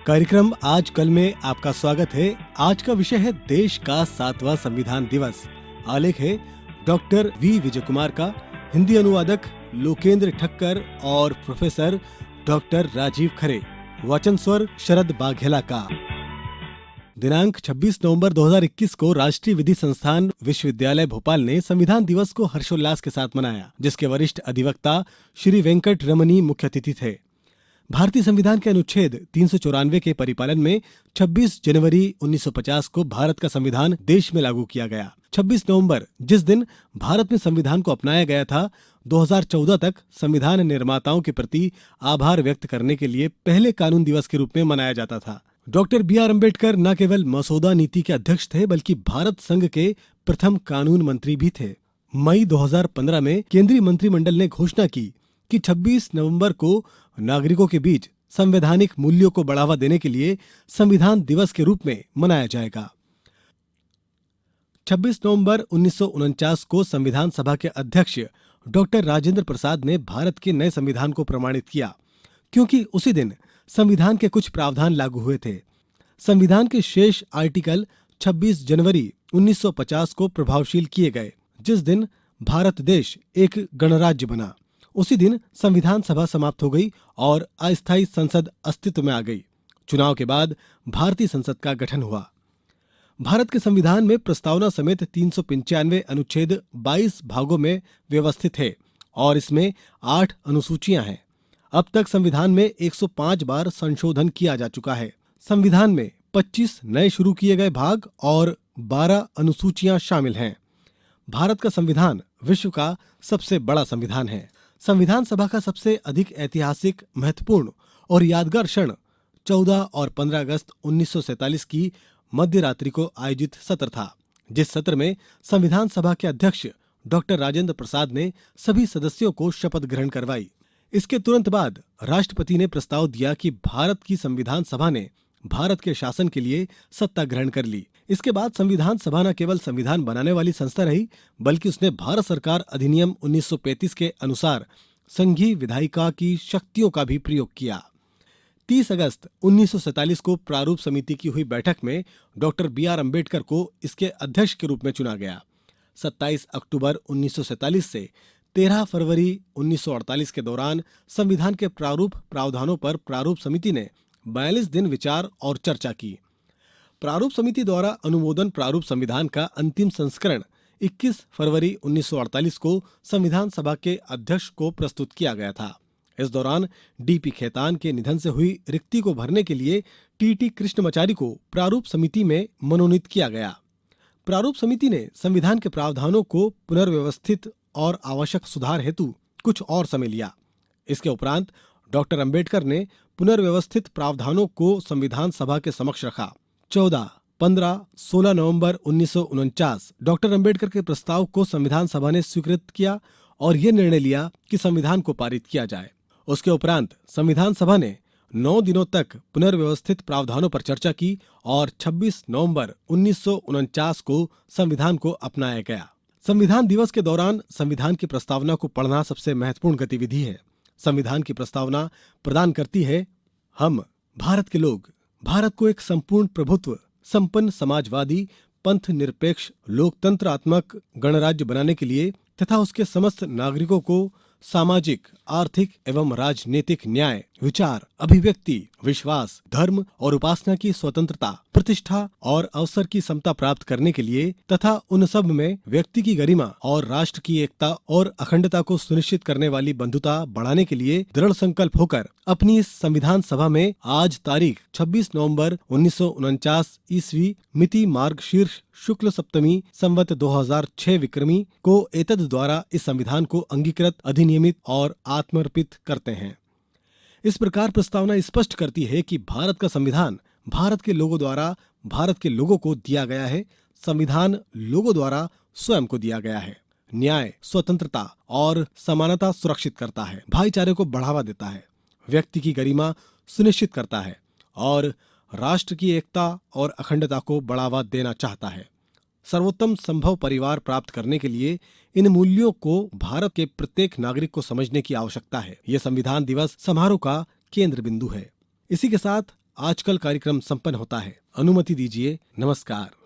कार्यक्रम आज कल में आपका स्वागत है। आज का विषय है देश का 7वां संविधान दिवस। आलेख है डॉक्टर वी विजय कुमार का, हिंदी अनुवादक लोकेंद्र ठक्कर और प्रोफेसर डॉक्टर राजीव खरे, वचन स्वर शरद बाघेला का। दिनांक 26 नवंबर 2021 को राष्ट्रीय विधि संस्थान विश्वविद्यालय भोपाल ने संविधान दिवस को हर्षोल्लास के साथ मनाया, जिसके वरिष्ठ अधिवक्ता श्री वेंकट रमनी मुख्य अतिथि थे। भारतीय संविधान के अनुच्छेद 394 के परिपालन में 26 जनवरी 1950 को भारत का संविधान देश में लागू किया गया। 26 नवंबर, जिस दिन भारत में संविधान को अपनाया गया था, 2014 तक संविधान निर्माताओं के प्रति आभार व्यक्त करने के लिए पहले कानून दिवस के रूप में मनाया जाता था। Doctor B.R. अम्बेडकर न केवल मसौदा नीति के अध्यक्ष थे, बल्कि भारत संघ के प्रथम कानून मंत्री भी थे। मई 2015 में केंद्रीय मंत्रिमंडल ने घोषणा की कि 26 नवंबर को नागरिकों के बीच संवैधानिक मूल्यों को बढ़ावा देने के लिए संविधान दिवस के रूप में मनाया जाएगा। 26 नवंबर 1949 को संविधान सभा के अध्यक्ष डॉक्टर राजेंद्र प्रसाद ने भारत के नए संविधान को प्रमाणित किया, क्योंकि उसी दिन संविधान के कुछ प्रावधान लागू हुए थे। संविधान के शेष आर्टिकल 26 जनवरी 1950 को प्रभावशील किए गए, जिस दिन भारत देश एक गणराज्य बना। उसी दिन संविधान सभा समाप्त हो गई और अस्थायी संसद अस्तित्व में आ गई। चुनाव के बाद भारतीय संसद का गठन हुआ। भारत के संविधान में प्रस्तावना समेत 395 अनुच्छेद 22 भागों में व्यवस्थित है और इसमें 8 अनुसूचियां हैं। अब तक संविधान में 105 बार संशोधन किया जा चुका है। संविधान में 25 नए शुरू किए गए भाग और 12 अनुसूचियां शामिल हैं। भारत का संविधान विश्व का सबसे बड़ा संविधान है। संविधान सभा का सबसे अधिक ऐतिहासिक, महत्वपूर्ण और यादगार क्षण 14 और 15 अगस्त 1947 की मध्य रात्रि को आयोजित सत्र था, जिस सत्र में संविधान सभा के अध्यक्ष डॉक्टर राजेंद्र प्रसाद ने सभी सदस्यों को शपथ ग्रहण करवाई। इसके तुरंत बाद राष्ट्रपति ने प्रस्ताव दिया कि भारत की संविधान सभा ने भारत के शासन के लिए सत्ता ग्रहण कर ली। इसके बाद संविधान सभा न केवल संविधान बनाने वाली संस्था रही, बल्कि उसने भारत सरकार अधिनियम 1935 के अनुसार संघीय विधायिका की शक्तियों का भी प्रयोग किया। 30 अगस्त 1947 को प्रारूप समिति की हुई बैठक में डॉक्टर B.R. अम्बेडकर को इसके अध्यक्ष के रूप में चुना गया। 27 अक्टूबर 1947 से 13 फरवरी 1948 के दौरान संविधान के प्रारूप प्रावधानों पर प्रारूप समिति ने 42 दिन विचार और चर्चा की। प्रारूप समिति द्वारा अनुमोदन प्रारूप संविधान का अंतिम संस्करण 21 फरवरी 1948 को संविधान सभा के अध्यक्ष को प्रस्तुत किया गया था। इस दौरान D.P. खेतान के निधन से हुई रिक्ति को भरने के लिए T.T. कृष्णमाचारी को प्रारूप समिति में मनोनीत किया गया। प्रारूप समिति ने संविधान के प्रावधानों को पुनर्व्यवस्थित और आवश्यक सुधार हेतु कुछ और समय लिया। इसके उपरांत डॉक्टर अम्बेडकर ने पुनर्व्यवस्थित प्रावधानों को संविधान सभा के समक्ष रखा। 14, 15, 16 नवंबर 1949 डॉक्टर अम्बेडकर के प्रस्ताव को संविधान सभा ने स्वीकृत किया और ये निर्णय लिया कि संविधान को पारित किया जाए। उसके उपरांत संविधान सभा ने 9 दिनों तक पुनर्व्यवस्थित प्रावधानों पर चर्चा की और 26 नवंबर 1949 को संविधान को अपनाया गया। संविधान दिवस के दौरान संविधान की प्रस्तावना को पढ़ना सबसे महत्वपूर्ण गतिविधि है। संविधान की प्रस्तावना प्रदान करती है, हम भारत के लोग भारत को एक संपूर्ण प्रभुत्व, संपन्न समाजवादी, पंथ निरपेक्ष, लोकतंत्रात्मक गणराज्य बनाने के लिए तथा उसके समस्त नागरिकों को सामाजिक, आर्थिक एवं राजनीतिक न्याय, विचार, अभिव्यक्ति, विश्वास, धर्म और उपासना की स्वतंत्रता, प्रतिष्ठा और अवसर की समता प्राप्त करने के लिए तथा उन सब में व्यक्ति की गरिमा और राष्ट्र की एकता और अखंडता को सुनिश्चित करने वाली बंधुता बढ़ाने के लिए दृढ़ संकल्प होकर अपनी इस संविधान सभा में आज तारीख 26 नवंबर 1949 ईस्वी मिति मार्गशीर्ष शुक्ल सप्तमी संवत 2006 विक्रमी को एतद द्वारा इस संविधान को अंगीकृत, अधिनियमित और आत्मर्पित करते हैं। इस प्रकार प्रस्तावना स्पष्ट करती है कि भारत का संविधान भारत के लोगों द्वारा भारत के लोगों को दिया गया है। संविधान लोगों द्वारा स्वयं को दिया गया है। न्याय, स्वतंत्रता और समानता सुरक्षित करता है, भाईचारे को बढ़ावा देता है, व्यक्ति की गरिमा सुनिश्चित करता है और राष्ट्र की एकता और अखंडता को बढ़ावा देना चाहता है। सर्वोत्तम संभव परिवार प्राप्त करने के लिए इन मूल्यों को भारत के प्रत्येक नागरिक को समझने की आवश्यकता है। यह संविधान दिवस समारोह का केंद्र बिंदु है। इसी के साथ आजकल कार्यक्रम संपन्न होता है। अनुमति दीजिए। नमस्कार।